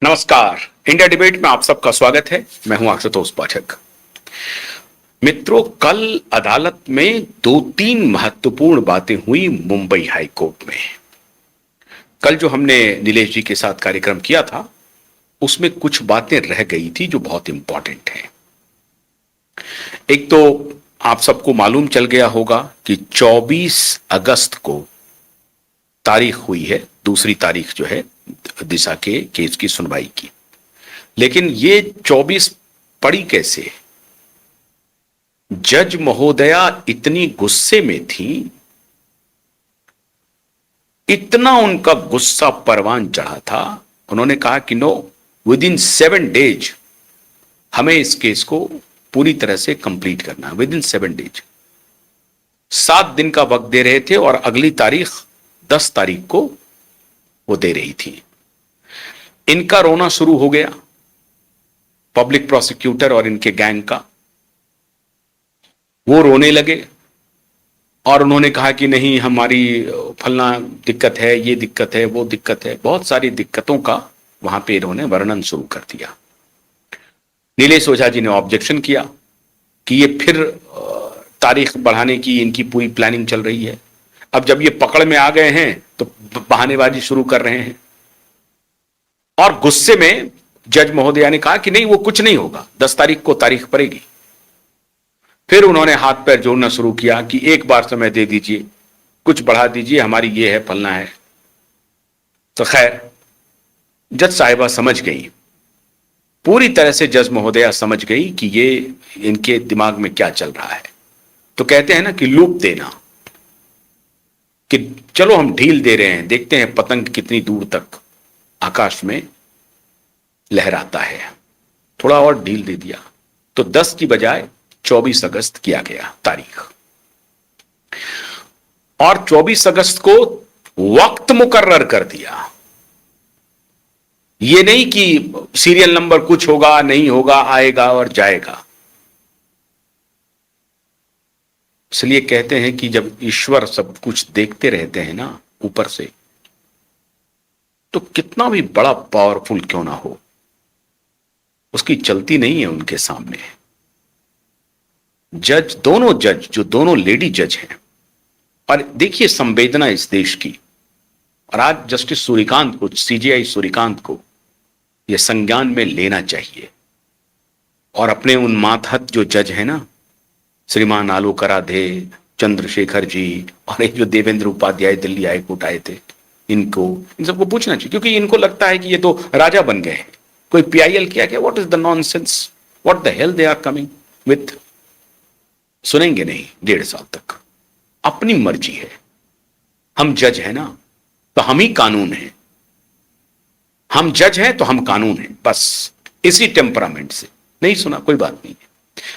नमस्कार। India debate में आप सबका स्वागत है। मैं हूं आशुतोष पाठक। मित्रों, कल अदालत में दो तीन महत्वपूर्ण बातें हुई मुंबई हाई कोर्ट में। कल जो हमने नीलेश जी के साथ कार्यक्रम किया था उसमें कुछ बातें रह गई थी जो बहुत इंपॉर्टेंट हैं। एक तो आप सबको मालूम चल गया होगा कि 24 अगस्त को तारीख हुई है, दूसरी तारीख जो है दिशा के केस की सुनवाई की। लेकिन ये 24 पड़ी कैसे? जज महोदया इतनी गुस्से में थी, इतना उनका गुस्सा परवान चढ़ा था, उन्होंने कहा कि नो, विद इन 7 डेज हमें इस केस को पूरी तरह से कंप्लीट करना है। विद इन 7 डेज 7 दिन का वक्त दे रहे थे और अगली तारीख 10 तारीख को वो दे रही थी। इनका रोना शुरू हो गया, पब्लिक प्रोसिक्यूटर और इनके गैंग का। वो रोने लगे और उन्होंने कहा कि नहीं, हमारी फलना दिक्कत है, ये दिक्कत है, वो दिक्कत है। बहुत सारी दिक्कतों का वहां पे इन्होंने वर्णन शुरू कर दिया। नीलेश ओझा जी ने ऑब्जेक्शन किया कि ये फिर तारीख बढ़ाने की इनकी पूरी प्लानिंग चल रही है। अब जब ये पकड़ में आ गए हैं तो बहानेबाजी शुरू कर रहे हैं। और गुस्से में जज महोदया ने कहा कि नहीं, वो कुछ नहीं होगा, 10 तारीख को तारीख पड़ेगी। फिर उन्होंने हाथ पैर जोड़ना शुरू किया कि एक बार समय दे दीजिए, कुछ बढ़ा दीजिए, हमारी ये है, फलना है। तो खैर, जज साहिबा समझ गई, पूरी तरह से जज महोदया समझ गई कि ये इनके दिमाग में क्या चल रहा है। तो कहते हैं ना कि लूप देना, कि चलो हम ढील दे रहे हैं, देखते हैं पतंग कितनी दूर तक आकाश में लहराता है। थोड़ा और ढील दे दिया तो 10 की बजाय 24 अगस्त किया गया तारीख। और 24 अगस्त को वक्त मुकर्रर कर दिया। यह नहीं कि सीरियल नंबर कुछ होगा, नहीं होगा, आएगा और जाएगा। इसलिए कहते हैं कि जब ईश्वर सब कुछ देखते रहते हैं ना ऊपर से, तो कितना भी बड़ा पावरफुल क्यों ना हो, उसकी चलती नहीं है उनके सामने। जज, दोनों जज, जो दोनों लेडी जज हैं, और देखिए संवेदना इस देश की। और आज जस्टिस सूर्यकांत को, सीजेआई सूर्यकांत को यह संज्ञान में लेना चाहिए। और अपने उन मातहत जो जज हैं ना, श्रीमान आलोक राधे, चंद्रशेखर जी, और एक जो देवेंद्र उपाध्याय दिल्ली हाईकोर्ट आए थे, इन सबको पूछना चाहिए। क्योंकि इनको लगता है कि ये तो राजा बन गए हैं। कोई पीआईएल किया क्या? What is the nonsense, what the hell they are coming with. सुनेंगे नहीं 1.5 साल तक। अपनी मर्जी है। हम जज हैं ना, तो हम ही कानून हैं। हम जज हैं तो हम कानून हैं, बस इसी टेम्परामेंट से। नहीं सुना, कोई बात नहीं है।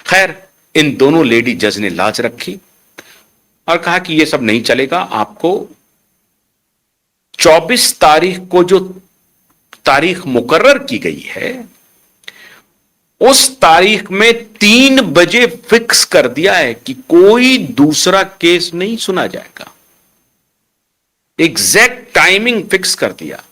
खैर, इन दोनों लेडी जज ने लाज रखी और कहा कि यह सब नहीं चलेगा। आपको 24 तारीख को जो तारीख मुकर्रर की गई है, उस तारीख में 3 बजे फिक्स कर दिया है कि कोई दूसरा केस नहीं सुना जाएगा। एग्जैक्ट टाइमिंग फिक्स कर दिया,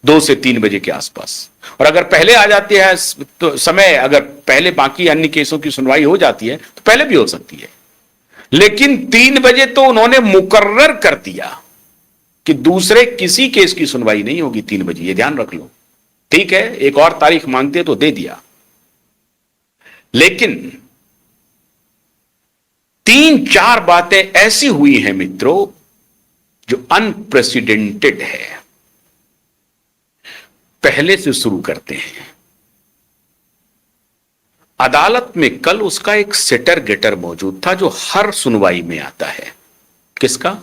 2 से 3 बजे के आसपास। और अगर पहले आ जाती है तो समय, अगर पहले बाकी अन्य केसों की सुनवाई हो जाती है तो पहले भी हो सकती है। लेकिन 3 बजे तो उन्होंने मुकर्रर कर दिया कि दूसरे किसी केस की सुनवाई नहीं होगी 3 बजे। ये ध्यान रख लो। ठीक है, एक और तारीख मांगते तो दे दिया, लेकिन 3-4 बातें ऐसी हुई हैं मित्रों जो अनप्रेसिडेंटेड है। पहले से शुरू करते हैं। अदालत में कल उसका एक सेटर गेटर मौजूद था जो हर सुनवाई में आता है। किसका?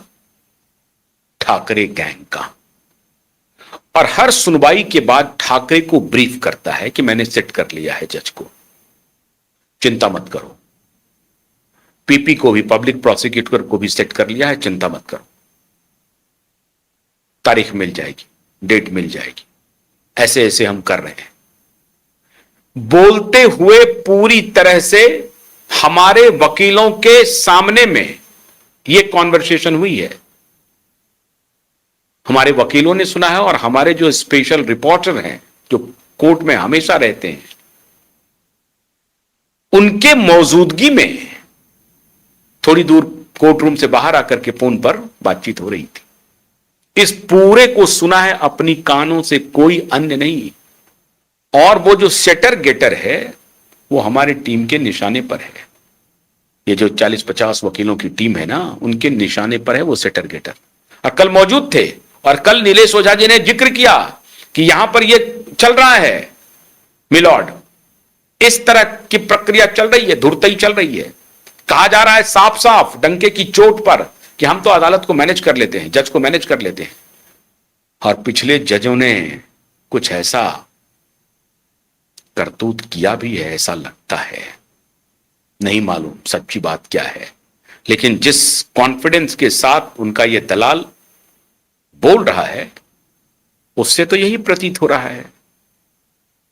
ठाकरे गैंग का। और हर सुनवाई के बाद ठाकरे को ब्रीफ करता है कि मैंने सेट कर लिया है जज को, चिंता मत करो। पीपी को भी, पब्लिक प्रोसिक्यूटर को भी सेट कर लिया है, चिंता मत करो, तारीख मिल जाएगी, डेट मिल जाएगी। ऐसे ऐसे हम कर रहे हैं, बोलते हुए पूरी तरह से हमारे वकीलों के सामने में यह कॉन्वर्सेशन हुई है। हमारे वकीलों ने सुना है और हमारे जो स्पेशल रिपोर्टर हैं जो कोर्ट में हमेशा रहते हैं, उनके मौजूदगी में थोड़ी दूर कोर्ट रूम से बाहर आकर के फोन पर बातचीत हो रही थी। इस पूरे को सुना है अपनी कानों से कोई अन्य नहीं, और वो जो सेटर गेटर है वो हमारे टीम के निशाने पर है। ये जो 40-50 वकीलों की टीम है ना, उनके निशाने पर है वो सेटर गेटर। और कल मौजूद थे, और कल नीलेश ओझा जी ने जिक्र किया कि यहां पर ये चल रहा है मिलॉर्ड, इस तरह की प्रक्रिया चल रही है, धुरतई चल रही है। कहा जा रहा है साफ साफ डंके की चोट पर कि हम तो अदालत को मैनेज कर लेते हैं, जज को मैनेज कर लेते हैं। और पिछले जजों ने कुछ ऐसा करतूत किया भी है, ऐसा लगता है। नहीं मालूम सच्ची बात क्या है, लेकिन जिस कॉन्फिडेंस के साथ उनका यह दलाल बोल रहा है, उससे तो यही प्रतीत हो रहा है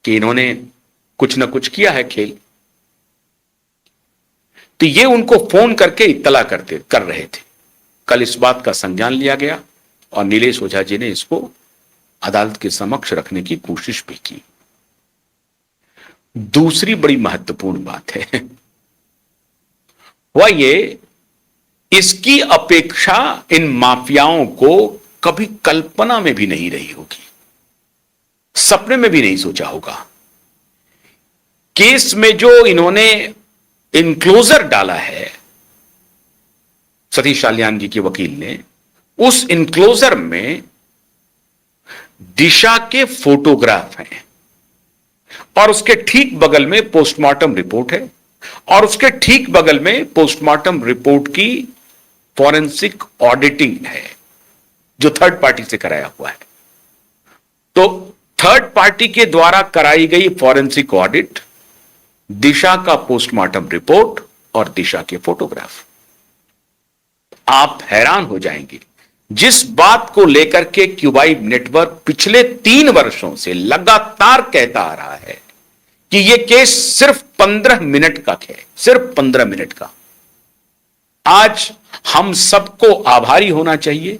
कि इन्होंने कुछ ना कुछ किया है खेल। तो ये उनको फोन करके इत्तला कर रहे थे। कल इस बात का संज्ञान लिया गया और नीलेश ओझा जी ने इसको अदालत के समक्ष रखने की कोशिश भी की। दूसरी बड़ी महत्वपूर्ण बात है वह ये, इसकी अपेक्षा इन माफियाओं को कभी कल्पना में भी नहीं रही होगी, सपने में भी नहीं सोचा होगा। केस में जो इन्होंने इनक्लोजर डाला है सतीश साल्यान जी के वकील ने, उस इनक्लोजर में दिशा के फोटोग्राफ हैं और उसके ठीक बगल में पोस्टमार्टम रिपोर्ट है और उसके ठीक बगल में पोस्टमार्टम रिपोर्ट की फॉरेंसिक ऑडिटिंग है जो थर्ड पार्टी से कराया हुआ है। तो थर्ड पार्टी के द्वारा कराई गई फॉरेंसिक ऑडिट, दिशा का पोस्टमार्टम रिपोर्ट और दिशा के फोटोग्राफ, आप हैरान हो जाएंगे। जिस बात को लेकर के क्यूबाई नेटवर्क पिछले 3 वर्षों से लगातार कहता आ रहा है कि यह केस सिर्फ 15 मिनट का है, सिर्फ 15 मिनट का। आज हम सबको आभारी होना चाहिए